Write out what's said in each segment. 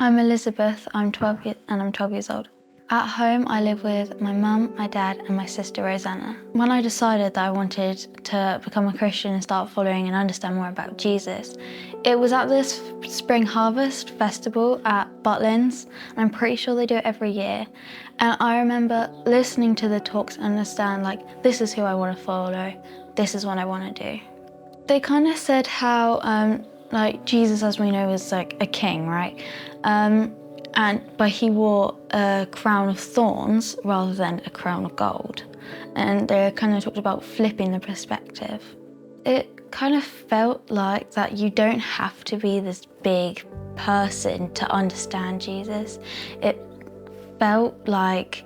I'm Elizabeth, I'm 12 and I'm 12 years old. At home, I live with my mum, my dad, and my sister Rosanna. When I decided that I wanted to become a Christian and start following and understand more about Jesus, it was at this Spring Harvest Festival at Butlins, and I'm pretty sure they do it every year. And I remember listening to the talks and understand, like, this is who I want to follow, this is what I want to do. They kind of said how, like, Jesus, as we know, is like a king, right? But he wore a crown of thorns rather than a crown of gold. And they kind of talked about flipping the perspective. It kind of felt like that you don't have to be this big person to understand Jesus. It felt like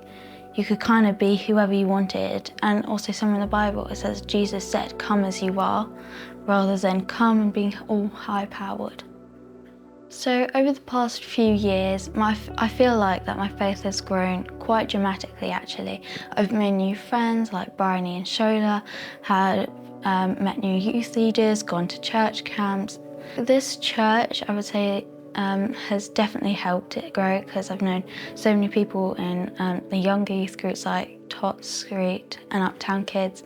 you could kind of be whoever you wanted. And also somewhere in the Bible, it says Jesus said, "Come as you are," rather than come and being all high-powered. So over the past few years, I feel like that my faith has grown quite dramatically, actually. I've made new friends like Bryony and Shola, had met new youth leaders, gone to church camps. This church, I would say, has definitely helped it grow, because I've known so many people in the younger youth groups like Tot Street and Uptown Kids,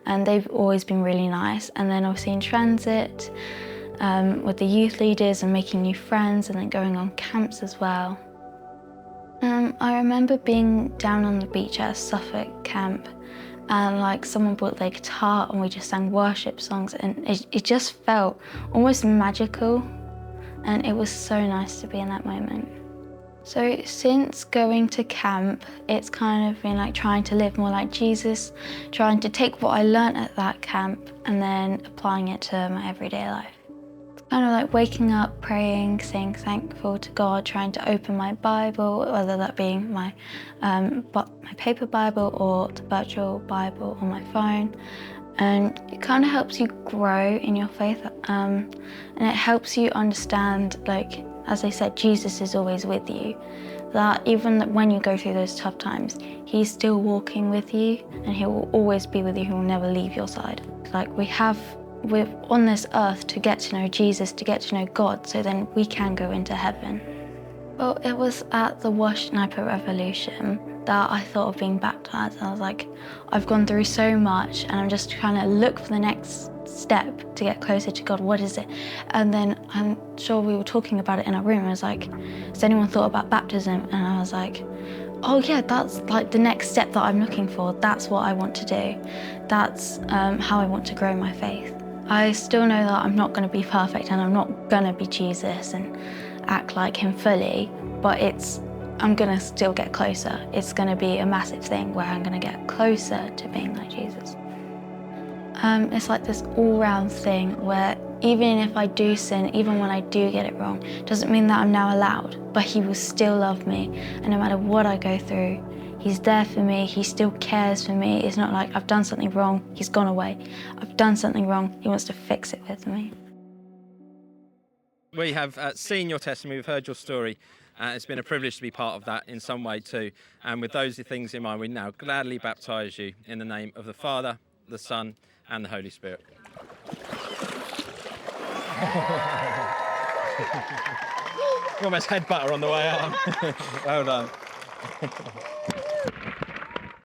and they've always been really nice. And then obviously in transit, with the youth leaders and making new friends, and then going on camps as well. I remember being down on the beach at a Suffolk camp, and like someone brought their guitar and we just sang worship songs, and it just felt almost magical, and it was so nice to be in that moment. So since going to camp, it's kind of been like trying to live more like Jesus, trying to take what I learnt at that camp and then applying it to my everyday life. Kind of like waking up, praying, saying thankful to God, trying to open my Bible, whether that being my paper Bible or the virtual Bible on my phone. And it kind of helps you grow in your faith, and it helps you understand, like, as I said, Jesus is always with you. That even when you go through those tough times, he's still walking with you, and he will always be with you. He will never leave your side. Like, we're on this earth to get to know Jesus, to get to know God, so then we can go into heaven. Well, it was at the Wash Sniper Revolution that I thought of being baptised. I was like, I've gone through so much, and I'm just trying to look for the next step to get closer to God. What is it? And then I'm sure we were talking about it in our room. I was like, has anyone thought about baptism? And I was like, oh yeah, that's like the next step that I'm looking for. That's what I want to do. That's how I want to grow my faith. I still know that I'm not going to be perfect, and I'm not going to be Jesus and act like him fully, but I'm going to still get closer. It's going to be a massive thing where I'm going to get closer to being like Jesus. It's like this all-round thing where even if I do sin, even when I do get it wrong, doesn't mean that I'm now allowed, but he will still love me, and no matter what I go through, he's there for me, he still cares for me. It's not like I've done something wrong, he's gone away. I've done something wrong, he wants to fix it with me. We have seen your testimony, we've heard your story. It's been a privilege to be part of that in some way too. And with those things in mind, we now gladly baptise you in the name of the Father, the Son, and the Holy Spirit. You almost head butter on the way out. Well done.